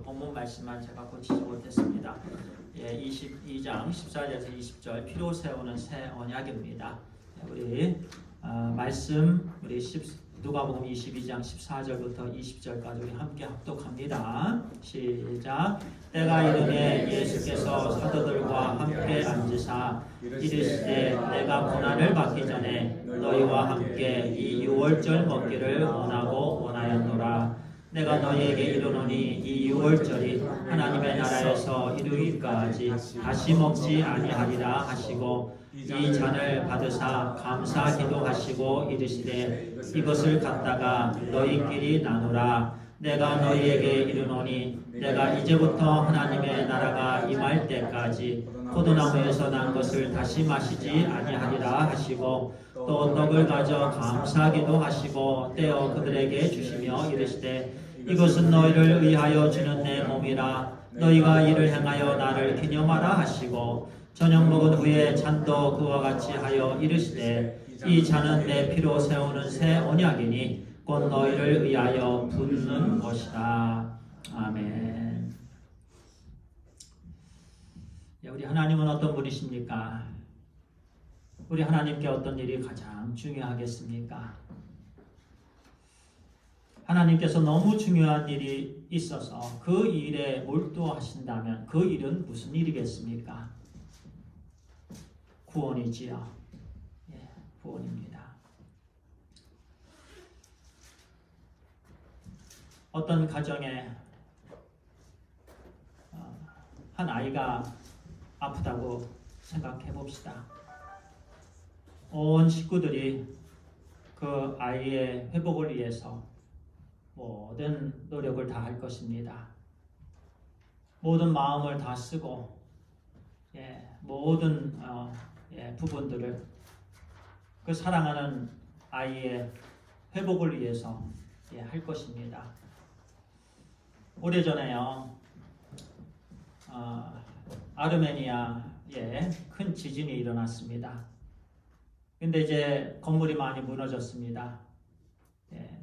본문 말씀만 제가 고치지 못했습니다. 22장 14절에서 20절 피로 세우는 새 언약입니다. 우리 말씀 우리 누가복음 22장 14절부터 20절까지 우리 함께 합독합니다. 시작. 때가 이르매 예수께서 사도들과 함께 앉으사 이르시되 내가 고난을 받기 전에 너희와 함께 이 유월절 먹기를 원하였노라. 내가 너희에게 이르노니 이 유월절이 하나님의 나라에서 이루기까지 다시 먹지 아니하리라 하시고 이 잔을 받으사 감사 기도하시고 이르시되 이것을 갖다가 너희끼리 나누라. 내가 너희에게 이르노니 내가 이제부터 하나님의 나라가 임할 때까지 포도나무에서 난 것을 다시 마시지 아니하리라 하시고 또 떡을 가져 감사기도 하시고 떼어 그들에게 주시며 이르시되 이것은 너희를 위하여 주는 내 몸이라. 너희가 이를 행하여 나를 기념하라 하시고 저녁 먹은 후에 잔도 그와 같이 하여 이르시되 이 잔은 내 피로 세우는 새 언약이니 곧 너희를 위하여 붓는 것이다. 아멘. 우리 하나님은 어떤 분이십니까? 우리 하나님께 어떤 일이 가장 중요하겠습니까? 하나님께서 너무 중요한 일이 있어서 그 일에 몰두하신다면 그 일은 무슨 일이겠습니까? 구원이지요. 구원입니다. 어떤 가정에 한 아이가 아프다고 생각해 봅시다. 온 식구들이 그 아이의 회복을 위해서 모든 노력을 다 할 것입니다. 모든 마음을 다 쓰고 모든 부분들을 그 사랑하는 아이의 회복을 위해서 할 것입니다. 오래전에요, 아르메니아에 큰 지진이 일어났습니다. 근데 이제 건물이 많이 무너졌습니다.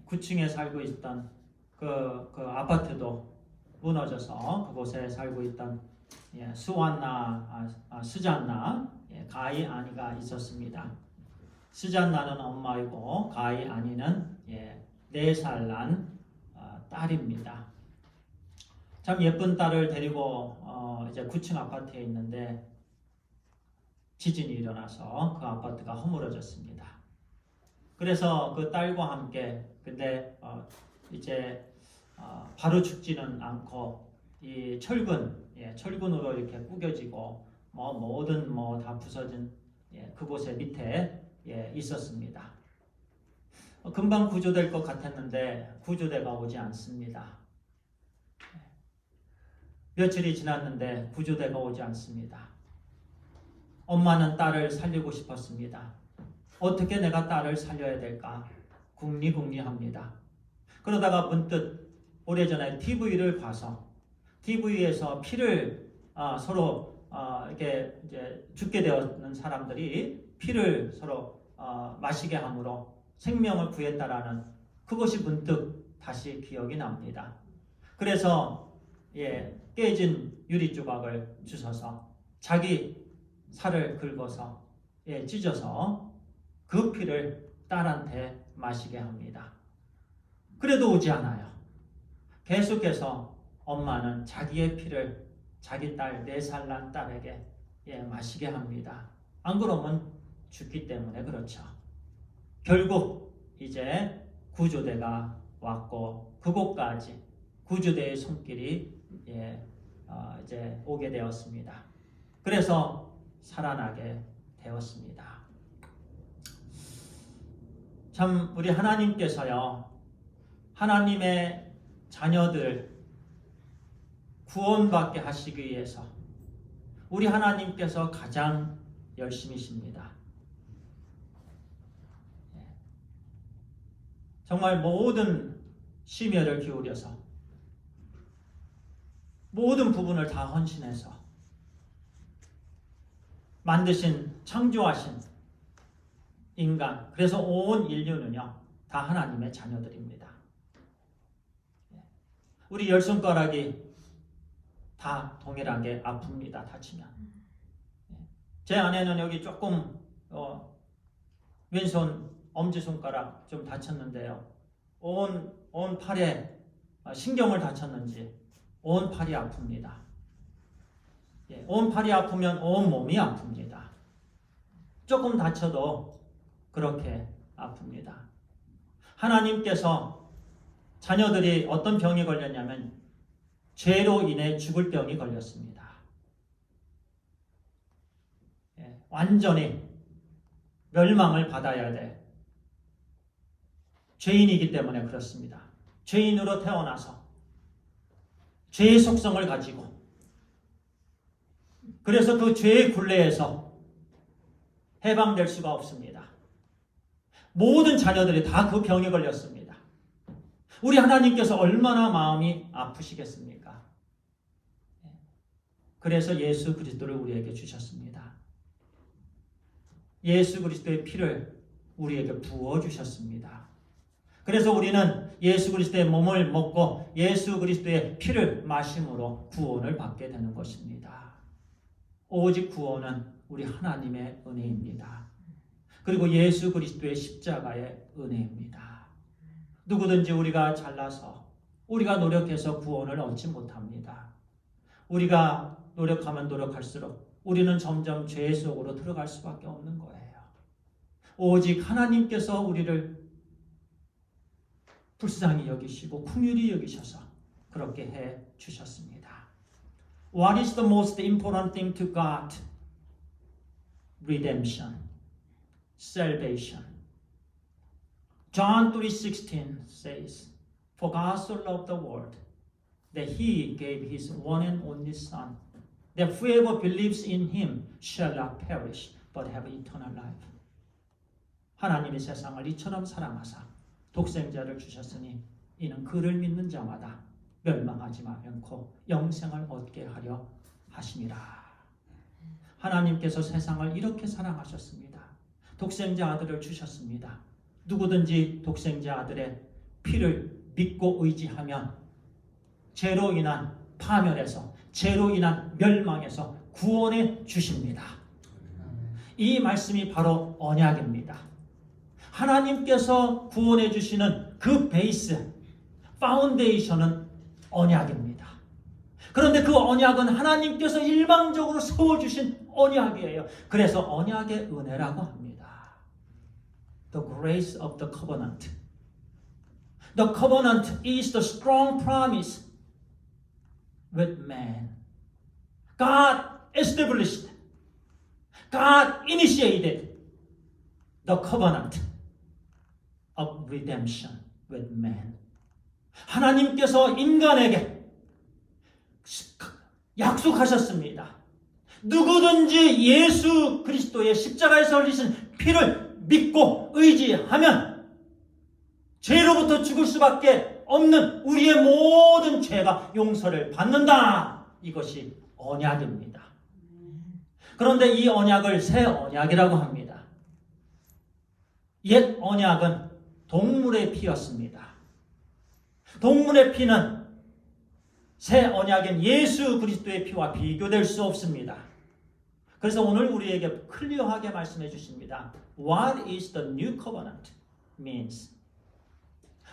9층에 살고 있던 그 아파트도 무너져서 그곳에 살고 있던 스잔나 가이 아니가 있었습니다. 스잔나는 엄마이고 가이 아니는 4살 난 딸입니다. 참 예쁜 딸을 데리고 이제 9층 아파트에 있는데 지진이 일어나서 그 아파트가 허물어졌습니다. 그래서 그 딸과 함께 근데 이제 바로 죽지는 않고 이 철근으로 이렇게 구겨지고 모든 다 부서진 그곳의 밑에 있었습니다. 금방 구조될 것 같았는데 구조대가 오지 않습니다. 며칠이 지났는데 구조대가 오지 않습니다. 엄마는 딸을 살리고 싶었습니다. 어떻게 내가 딸을 살려야 될까? 궁리합니다. 그러다가 문득 오래전에 TV를 봐서 TV에서 피를 서로 이렇게 이제 죽게 되었는 사람들이 피를 서로 마시게 함으로 생명을 구했다라는 그것이 문득 다시 기억이 납니다. 그래서 깨진 유리 조각을 주워서 자기 살을 긁어서 찢어서 그 피를 딸한테 마시게 합니다. 그래도 오지 않아요. 계속해서 엄마는 자기의 피를 자기 딸 4살 난 딸에게 마시게 합니다. 안 그러면 죽기 때문에 그렇죠. 결국 이제 구조대가 왔고 그곳까지 구조대의 손길이 이제 오게 되었습니다. 그래서 살아나게 되었습니다. 참 우리 하나님께서요, 하나님의 자녀들 구원받게 하시기 위해서 우리 하나님께서 가장 열심이십니다. 정말 모든 심혈을 기울여서 모든 부분을 다 헌신해서 만드신 창조하신 인간, 그래서 온 인류는요 다 하나님의 자녀들입니다. 우리 10손가락이 다 동일하게 아픕니다. 다치면. 제 아내는 여기 조금 왼손 엄지손가락 좀 다쳤는데요. 온 팔에 신경을 다쳤는지 온 팔이 아픕니다. 온 팔이 아프면 온 몸이 아픕니다. 조금 다쳐도 그렇게 아픕니다. 하나님께서 자녀들이 어떤 병이 걸렸냐면 죄로 인해 죽을 병이 걸렸습니다. 완전히 멸망을 받아야 돼. 죄인이기 때문에 그렇습니다. 죄인으로 태어나서 죄의 속성을 가지고 그래서 그 죄의 굴레에서 해방될 수가 없습니다. 모든 자녀들이 다 그 병에 걸렸습니다. 우리 하나님께서 얼마나 마음이 아프시겠습니까? 그래서 예수 그리스도를 우리에게 주셨습니다. 예수 그리스도의 피를 우리에게 부어주셨습니다. 그래서 우리는 예수 그리스도의 몸을 먹고 예수 그리스도의 피를 마심으로 구원을 받게 되는 것입니다. 오직 구원은 우리 하나님의 은혜입니다. 그리고 예수 그리스도의 십자가의 은혜입니다. 누구든지 우리가 잘나서 우리가 노력해서 구원을 얻지 못합니다. 우리가 노력하면 노력할수록 우리는 점점 죄 속으로 들어갈 수밖에 없는 거예요. 오직 하나님께서 우리를 불쌍히 여기시고 긍휼히 여기셔서 그렇게 해 주셨습니다. What is the most important thing to God? Redemption, salvation. John 3:16 says, For God so loved the world that He gave His one and only Son, that whoever believes in Him shall not perish, but have eternal life. 하나님이 세상을 이처럼 사랑하사 독생자를 주셨으니 이는 그를 믿는 자마다 멸망하지 않고 영생을 얻게 하려 하심이라. 하나님께서 세상을 이렇게 사랑하셨습니다. 독생자 아들을 주셨습니다. 누구든지 독생자 아들의 피를 믿고 의지하면 죄로 인한 파멸에서 죄로 인한 멸망에서 구원해 주십니다. 이 말씀이 바로 언약입니다. 하나님께서 구원해 주시는 그 베이스, 파운데이션은 언약입니다. 그런데 그 언약은 하나님께서 일방적으로 세워주신 언약이에요. 그래서 언약의 은혜라고 합니다. The grace of the covenant. The covenant is the strong promise with man. God established, God initiated the covenant of redemption with man. 하나님께서 인간에게 약속하셨습니다. 누구든지 예수 그리스도의 십자가에서 흘리신 피를 믿고 의지하면 죄로부터 죽을 수밖에 없는 우리의 모든 죄가 용서를 받는다. 이것이 언약입니다. 그런데 이 언약을 새 언약이라고 합니다. 옛 언약은 동물의 피였습니다. 동물의 피는 새 언약인 예수 그리스도의 피와 비교될 수 없습니다. 그래서 오늘 우리에게 클리어하게 말씀해 주십니다. What is the new covenant means?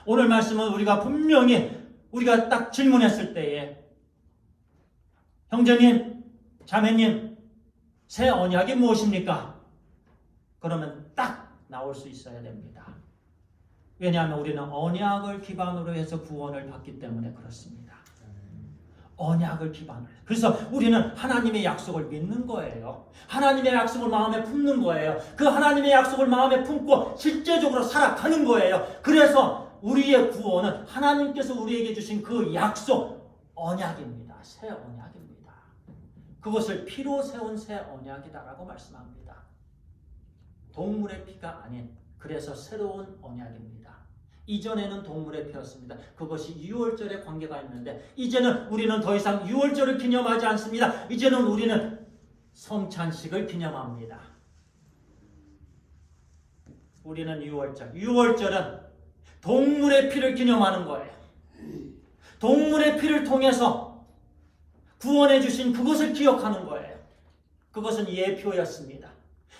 오늘 말씀은 우리가 분명히 우리가 딱 질문했을 때에 형제님, 자매님, 새 언약이 무엇입니까? 그러면 딱 나올 수 있어야 됩니다. 왜냐하면 우리는 언약을 기반으로 해서 구원을 받기 때문에 그렇습니다. 언약을 기반으로 해서. 그래서 우리는 하나님의 약속을 믿는 거예요. 하나님의 약속을 마음에 품는 거예요. 그 하나님의 약속을 마음에 품고 실제적으로 살아가는 거예요. 그래서 우리의 구원은 하나님께서 우리에게 주신 그 약속, 언약입니다. 새 언약입니다. 그것을 피로 세운 새 언약이다라고 말씀합니다. 동물의 피가 아닌, 그래서 새로운 언약입니다. 이전에는 동물의 피였습니다. 그것이 유월절에 관계가 있는데 이제는 우리는 더 이상 유월절을 기념하지 않습니다. 이제는 우리는 성찬식을 기념합니다. 우리는 유월절은 동물의 피를 기념하는 거예요. 동물의 피를 통해서 구원해 주신 그것을 기억하는 거예요. 그것은 예표였습니다.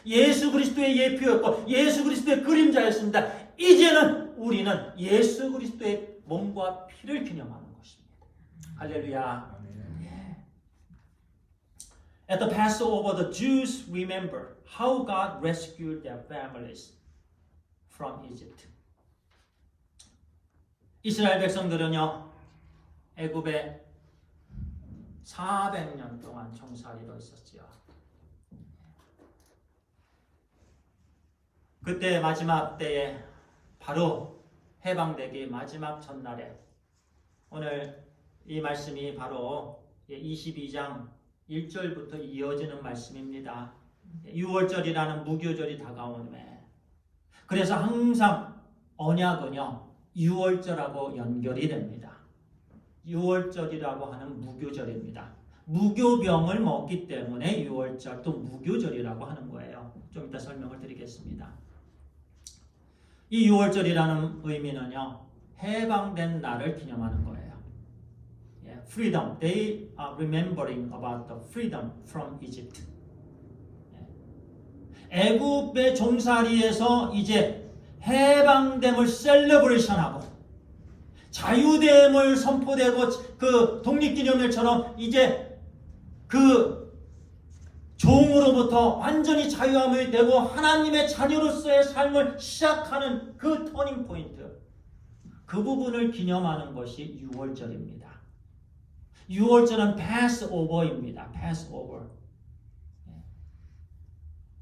예수 그리스도의 예표였고 예수 그리스도의 그림자였습니다. 이제는 우리는 예수 그리스도의 몸과 피를 기념하는 것입니다. 할렐루야. At the Passover, the Jews remember how God rescued their families from Egypt. 이스라엘 백성들은요, 애굽에 400년 동안 종살이로 있었지요. 그때 마지막 때에 바로 해방되기 마지막 전날에 오늘 이 말씀이 바로 22장 1절부터 이어지는 말씀입니다. 6월절이라는 무교절이 다가오는데 그래서 항상 언약은요 6월절하고 연결이 됩니다. 6월절이라고 하는 무교절입니다. 무교병을 먹기 때문에 6월절 또 무교절이라고 하는 거예요. 좀 이따 설명을 드리겠습니다. 이 6월절이라는 의미는요 해방된 날을 기념하는 거예요. Freedom. They are remembering about the freedom from Egypt. 애굽의 종살이에서 이제 해방됨을 셀러브레이션하고 자유됨을 선포되고 그 독립기념일처럼 이제 그 종으로부터 완전히 자유함이 되고 하나님의 자녀로서의 삶을 시작하는 그 터닝 포인트, 그 부분을 기념하는 것이 6월절입니다. 6월절은 Passover입니다. Passover.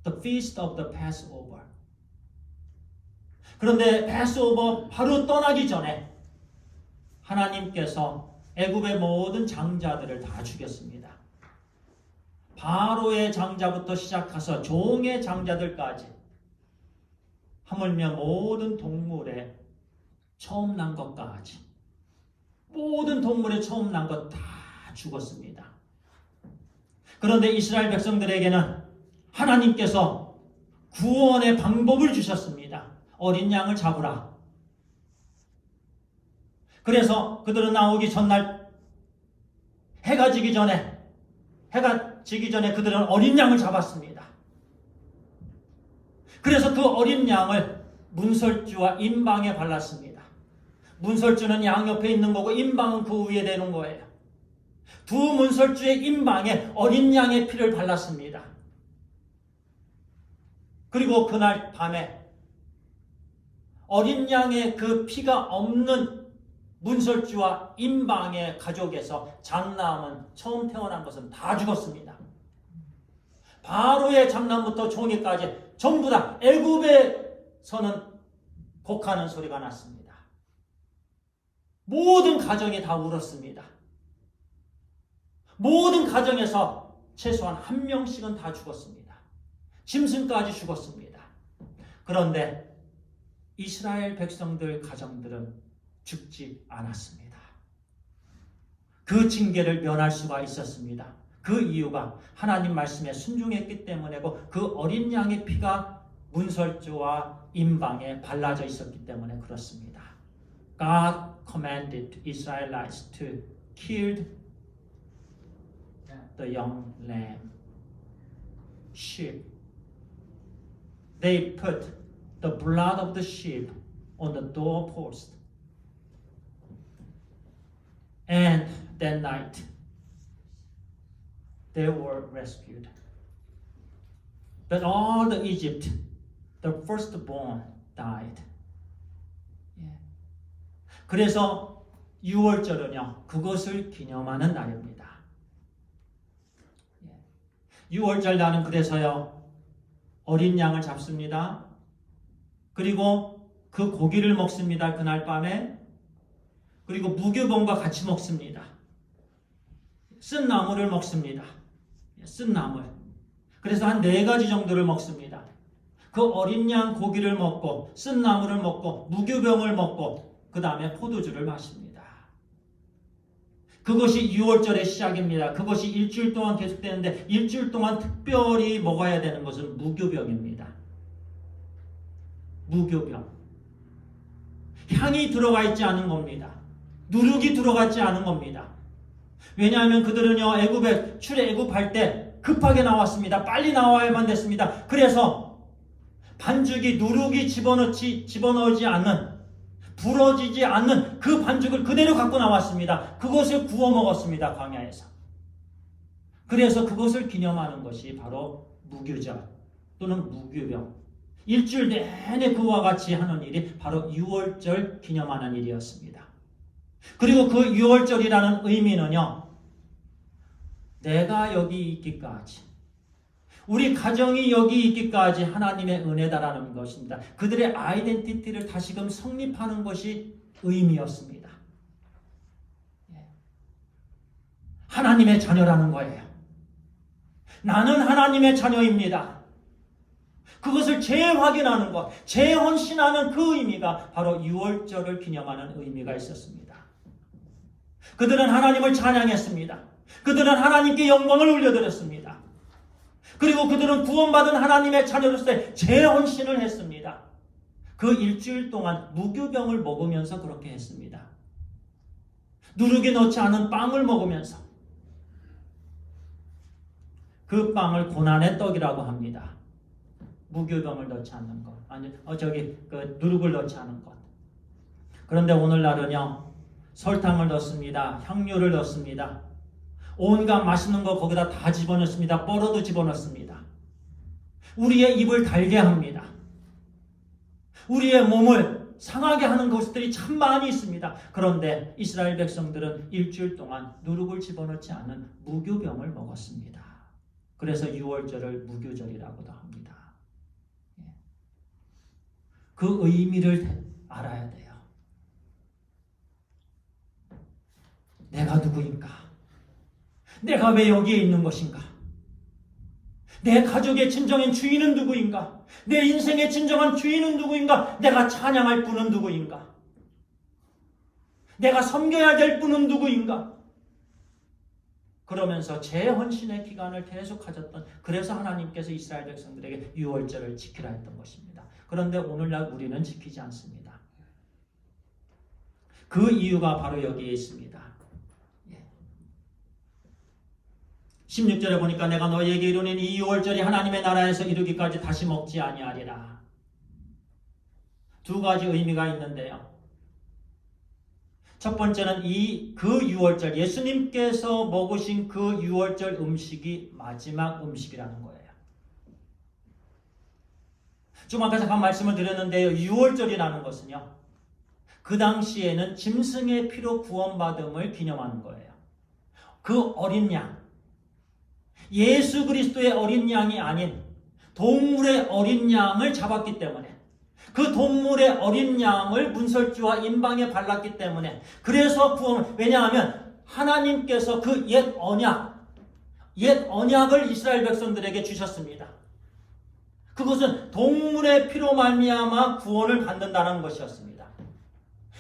The Feast of the Passover. 그런데 Passover 바로 떠나기 전에 하나님께서 애굽의 모든 장자들을 다 죽였습니다. 바로의 장자부터 시작해서 종의 장자들까지 하물며 모든 동물의 처음 난 것까지 모든 동물의 처음 난 것 다 죽었습니다. 그런데 이스라엘 백성들에게는 하나님께서 구원의 방법을 주셨습니다. 어린 양을 잡으라. 그래서 그들은 나오기 전날 해가 지기 전에 그들은 어린 양을 잡았습니다. 그래서 그 어린 양을 문설주와 임방에 발랐습니다. 문설주는 양 옆에 있는 거고 임방은 그 위에 대는 거예요. 두 문설주의 임방에 어린 양의 피를 발랐습니다. 그리고 그날 밤에 어린 양의 그 피가 없는 문설주와 임방의 가족에서 장남은 처음 태어난 것은 다 죽었습니다. 바로의 장남부터 종이까지 전부 다 애굽에서는 곡하는 소리가 났습니다. 모든 가정이 다 울었습니다. 모든 가정에서 최소한 한 명씩은 다 죽었습니다. 짐승까지 죽었습니다. 그런데 이스라엘 백성들 가정들은 죽지 않았습니다. 그 징계를 면할 수가 있었습니다. 그 이유가 하나님 말씀에 순종했기 때문이고 그 어린 양의 피가 문설주와 임방에 발라져 있었기 때문에 그렇습니다. God commanded Israelites to kill the young lamb, sheep. They put the blood of the sheep on the doorpost. And that night, they were rescued. But all the Egypt, the firstborn, died. 그래서 6월절은요, 그것을 기념하는 날입니다. 6월절 날은 그래서요, 어린 양을 잡습니다. 그리고 그 고기를 먹습니다. 그날 밤에. 그리고 무교병과 같이 먹습니다. 쓴 나물을 먹습니다. 쓴 나물. 그래서 한 4가지 정도를 먹습니다. 그 어린 양 고기를 먹고 쓴 나물을 먹고 무교병을 먹고 그 다음에 포도주를 마십니다. 그것이 6월절의 시작입니다. 그것이 일주일 동안 계속되는데 일주일 동안 특별히 먹어야 되는 것은 무교병입니다. 무교병. 향이 들어가 있지 않은 겁니다. 누룩이 들어갔지 않은 겁니다. 왜냐하면 그들은요, 애굽에 출애굽할 때 급하게 나왔습니다. 빨리 나와야만 됐습니다. 그래서 반죽이 누룩이 집어넣지 않는, 부러지지 않는 그 반죽을 그대로 갖고 나왔습니다. 그것을 구워 먹었습니다. 광야에서. 그래서 그것을 기념하는 것이 바로 무교절 또는 무교병. 일주일 내내 그와 같이 하는 일이 바로 유월절 기념하는 일이었습니다. 그리고 그 유월절이라는 의미는요, 내가 여기 있기까지, 우리 가정이 여기 있기까지 하나님의 은혜다라는 것입니다. 그들의 아이덴티티를 다시금 성립하는 것이 의미였습니다. 하나님의 자녀라는 거예요. 나는 하나님의 자녀입니다. 그것을 재확인하는 것, 재헌신하는 그 의미가 바로 유월절을 기념하는 의미가 있었습니다. 그들은 하나님을 찬양했습니다. 그들은 하나님께 영광을 올려드렸습니다. 그리고 그들은 구원받은 하나님의 자녀로서의 재헌신을 했습니다. 그 일주일 동안 무교병을 먹으면서 그렇게 했습니다. 누룩이 넣지 않은 빵을 먹으면서, 그 빵을 고난의 떡이라고 합니다. 무교병을 넣지 않는 것, 누룩을 넣지 않은 것. 그런데 오늘날은요, 설탕을 넣습니다. 향료를 넣습니다. 온갖 맛있는 거 거기다 다 집어넣습니다. 뻘어도 집어넣습니다. 우리의 입을 달게 합니다. 우리의 몸을 상하게 하는 것들이 참 많이 있습니다. 그런데 이스라엘 백성들은 일주일 동안 누룩을 집어넣지 않은 무교병을 먹었습니다. 그래서 유월절을 무교절이라고도 합니다. 그 의미를 알아야 돼요. 내가 누구인가? 내가 왜 여기에 있는 것인가? 내 가족의 진정한 주인은 누구인가? 내 인생의 진정한 주인은 누구인가? 내가 찬양할 분은 누구인가? 내가 섬겨야 될 분은 누구인가? 그러면서 재헌신의 기간을 계속 가졌던, 그래서 하나님께서 이스라엘 백성들에게 유월절을 지키라 했던 것입니다. 그런데 오늘날 우리는 지키지 않습니다. 그 이유가 바로 여기에 있습니다. 16절에 보니까 내가 너희에게 이르노니 이 유월절이 하나님의 나라에서 이르기까지 다시 먹지 아니하리라. 두 가지 의미가 있는데요. 첫 번째는 그 유월절, 예수님께서 먹으신 그 유월절 음식이 마지막 음식이라는 거예요. 좀 아까 잠깐 말씀을 드렸는데요. 유월절이라는 것은요, 그 당시에는 짐승의 피로 구원받음을 기념하는 거예요. 그 어린 양, 예수 그리스도의 어린 양이 아닌 동물의 어린 양을 잡았기 때문에, 그 동물의 어린 양을 문설주와 임방에 발랐기 때문에, 그래서 왜냐하면 하나님께서 그 옛 언약을 이스라엘 백성들에게 주셨습니다. 그것은 동물의 피로 말미암아 구원을 받는다는 것이었습니다.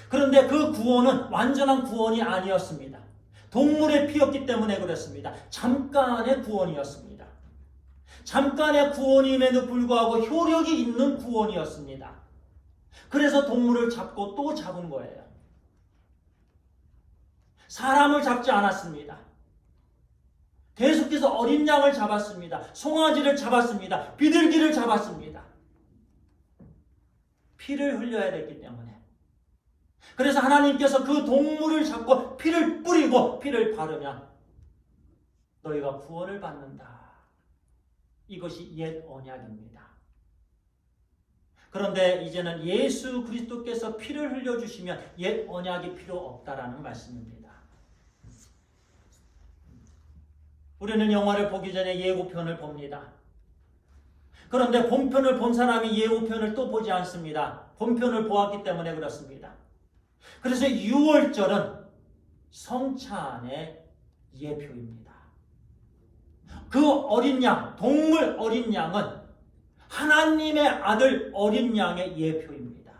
그런데 그 구원은 완전한 구원이 아니었습니다. 동물의 피였기 때문에 그렇습니다. 잠깐의 구원이었습니다. 잠깐의 구원임에도 불구하고 효력이 있는 구원이었습니다. 그래서 동물을 잡고 또 잡은 거예요. 사람을 잡지 않았습니다. 계속해서 어린 양을 잡았습니다. 송아지를 잡았습니다. 비둘기를 잡았습니다. 피를 흘려야 됐기 때문에. 그래서 하나님께서 그 동물을 잡고 피를 뿌리고 피를 바르면 너희가 구원을 받는다. 이것이 옛 언약입니다. 그런데 이제는 예수 그리스도께서 피를 흘려주시면 옛 언약이 필요 없다라는 말씀입니다. 우리는 영화를 보기 전에 예고편을 봅니다. 그런데 본편을 본 사람이 예고편을 또 보지 않습니다. 본편을 보았기 때문에 그렇습니다. 그래서 유월절은 성찬의 예표입니다. 그 어린 양, 동물 어린 양은 하나님의 아들 어린 양의 예표입니다.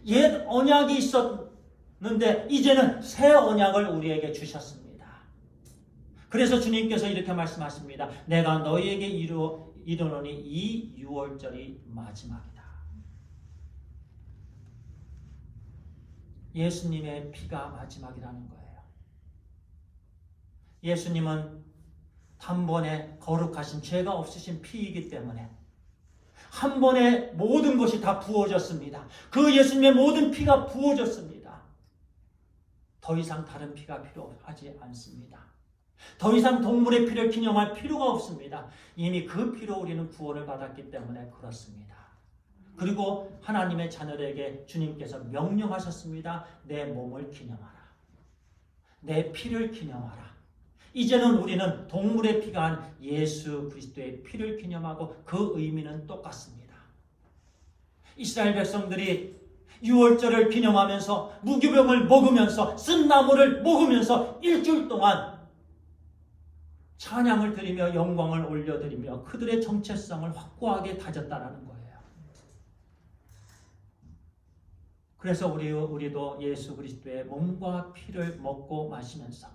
옛 언약이 있었는데 이제는 새 언약을 우리에게 주셨습니다. 그래서 주님께서 이렇게 말씀하십니다. 내가 너희에게 이르노니 이 유월절이 마지막이다. 예수님의 피가 마지막이라는 거예요. 예수님은 단번에 거룩하신 죄가 없으신 피이기 때문에 한 번에 모든 것이 다 부어졌습니다. 그 예수님의 모든 피가 부어졌습니다. 더 이상 다른 피가 필요하지 않습니다. 더 이상 동물의 피를 기념할 필요가 없습니다. 이미 그 피로 우리는 구원을 받았기 때문에 그렇습니다. 그리고 하나님의 자녀들에게 주님께서 명령하셨습니다. 내 몸을 기념하라. 내 피를 기념하라. 이제는 우리는 동물의 피가 아닌 예수 그리스도의 피를 기념하고 그 의미는 똑같습니다. 이스라엘 백성들이 유월절을 기념하면서 무교병을 먹으면서 쓴 나무를 먹으면서 일주일 동안 찬양을 드리며 영광을 올려드리며 그들의 정체성을 확고하게 다졌다는 거예요. 그래서 우리도 예수 그리스도의 몸과 피를 먹고 마시면서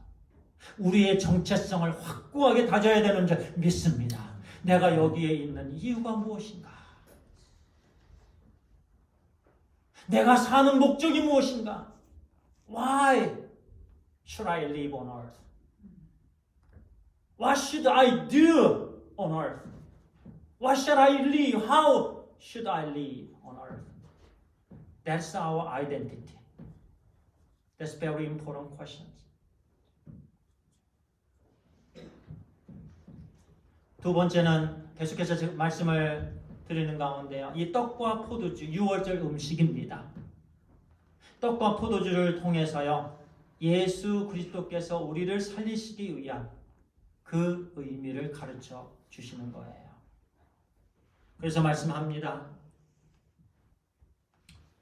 우리의 정체성을 확고하게 다져야 되는 줄 믿습니다. 내가 여기에 있는 이유가 무엇인가? 내가 사는 목적이 무엇인가? Why should I live on earth? What should I do on earth? What should I live? How should I live on earth? That's our identity. That's very important questions. 두 번째는 계속해서 지금 말씀을 드리는 가운데요. 이 떡과 포도주, 유월절 음식입니다. 떡과 포도주를 통해서요. 예수 그리스도께서 우리를 살리시기 위한 그 의미를 가르쳐 주시는 거예요. 그래서 말씀합니다.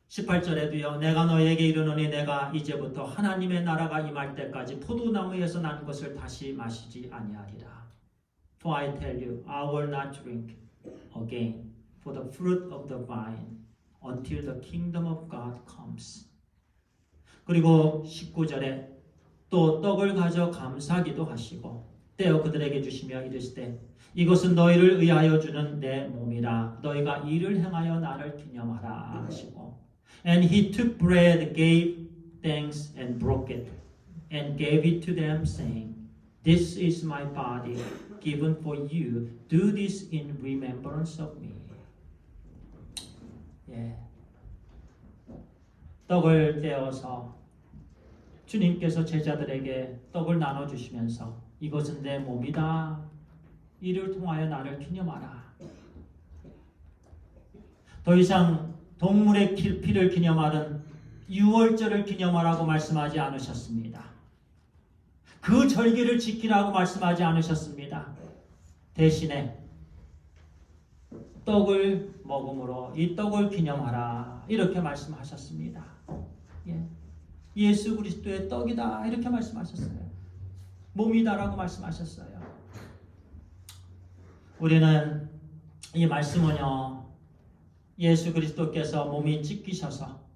18절에도요. 내가 너에게 이르노니 내가 이제부터 하나님의 나라가 임할 때까지 포도나무에서 난 것을 다시 마시지 아니하리라. For I tell you, I will not drink again for the fruit of the vine until the kingdom of God comes. 그리고 19절에 또 떡을 가져 감사기도 하시고 떼어 그들에게 주시며 이르시되 이것은 너희를 위하여 주는 내 몸이라 너희가 이를 행하여 나를 기념하라 하시고 And he took bread, gave thanks and broke it and gave it to them saying This is my body given for you. Do this in remembrance of me. 예. 떡을 떼어서 주님께서 제자들에게 떡을 나눠주시면서 이것은 내 몸이다. 이를 통하여 나를 기념하라. 더 이상 동물의 피를 기념하는 유월절을 기념하라고 말씀하지 않으셨습니다. 그 절기를 지키라고 말씀하지 않으셨습니다. 대신에 떡을 먹음으로 이 떡을 기념하라 이렇게 말씀하셨습니다. 예. 예수 그리스도의 떡이다 이렇게 말씀하셨어요. 몸이다라고 말씀하셨어요. 우리는 이 말씀은요. 예수 그리스도께서 몸이 찢기셔서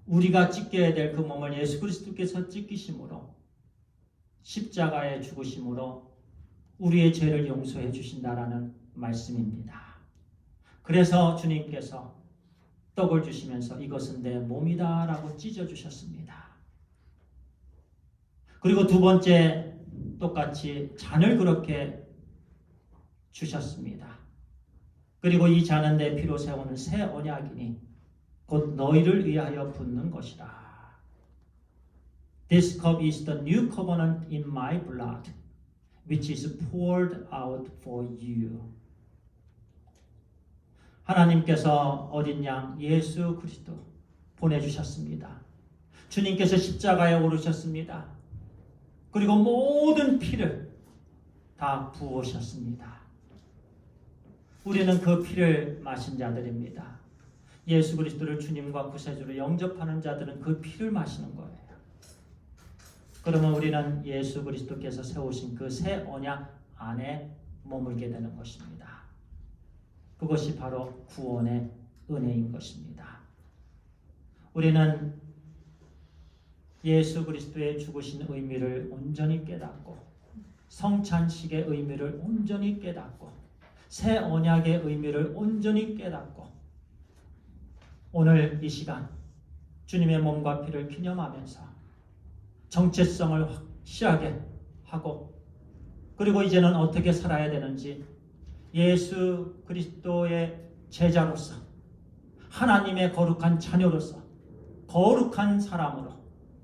우리가 찢겨야 될 그 몸을 예수 그리스도께서 찢기심으로 십자가에 죽으심으로 우리의 죄를 용서해 주신다라는 말씀입니다. 그래서 주님께서 떡을 주시면서 이것은 내 몸이다 라고 찢어주셨습니다. 그리고 두 번째 똑같이 잔을 그렇게 주셨습니다. 그리고 이 잔은 내 피로 세우는 새 언약이니 곧 너희를 위하여 붓는 것이라. This cup is the new covenant in my blood, which is poured out for you. 하나님께서 어린 양 예수 그리스도 보내주셨습니다. 주님께서 십자가에 오르셨습니다. 그리고 모든 피를 다 부으셨습니다. 우리는 그 피를 마신 자들입니다. 예수 그리스도를 주님과 구세주로 영접하는 자들은 그 피를 마시는 거예요. 그러면 우리는 예수 그리스도께서 세우신 그 새 언약 안에 머물게 되는 것입니다. 그것이 바로 구원의 은혜인 것입니다. 우리는 예수 그리스도의 죽으신 의미를 온전히 깨닫고 성찬식의 의미를 온전히 깨닫고 새 언약의 의미를 온전히 깨닫고 오늘 이 시간 주님의 몸과 피를 기념하면서 정체성을 확실하게 하고, 그리고 이제는 어떻게 살아야 되는지 예수 그리스도의 제자로서, 하나님의 거룩한 자녀로서, 거룩한 사람으로,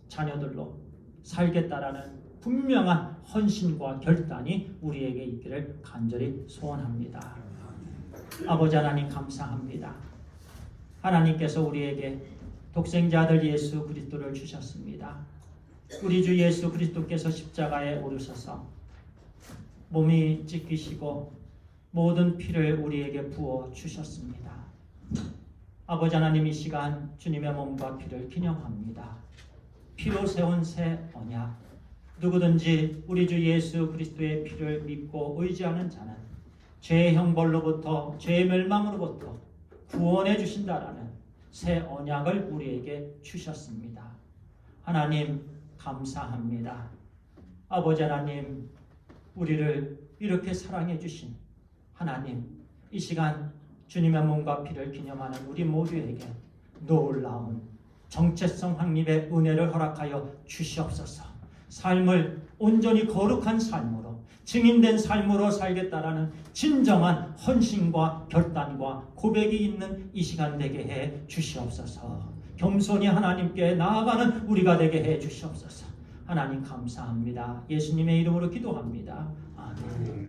자녀들로 살겠다라는 분명한 헌신과 결단이 우리에게 있기를 간절히 소원합니다. 아버지 하나님, 감사합니다. 하나님께서 우리에게 독생자 아들 예수 그리스도를 주셨습니다. 우리 주 예수 그리스도께서 십자가에 오르셔서 몸이 찢기시고 모든 피를 우리에게 부어 주셨습니다. 아버지 하나님, 이 시간 주님의 몸과 피를 기념합니다. 피로 세운 새 언약, 누구든지 우리 주 예수 그리스도의 피를 믿고 의지하는 자는 죄의 형벌로부터, 죄의 멸망으로부터 구원해 주신다라는 새 언약을 우리에게 주셨습니다. 하나님, 감사합니다. 아버지 하나님, 우리를 이렇게 사랑해 주신 하나님, 이 시간 주님의 몸과 피를 기념하는 우리 모두에게 놀라운 정체성 확립의 은혜를 허락하여 주시옵소서. 삶을 온전히 거룩한 삶으로, 증인된 삶으로 살겠다라는 진정한 헌신과 결단과 고백이 있는 이 시간 되게 해 주시옵소서. 겸손히 하나님께 나아가는 우리가 되게 해 주시옵소서. 하나님, 감사합니다. 예수님의 이름으로 기도합니다. 아멘.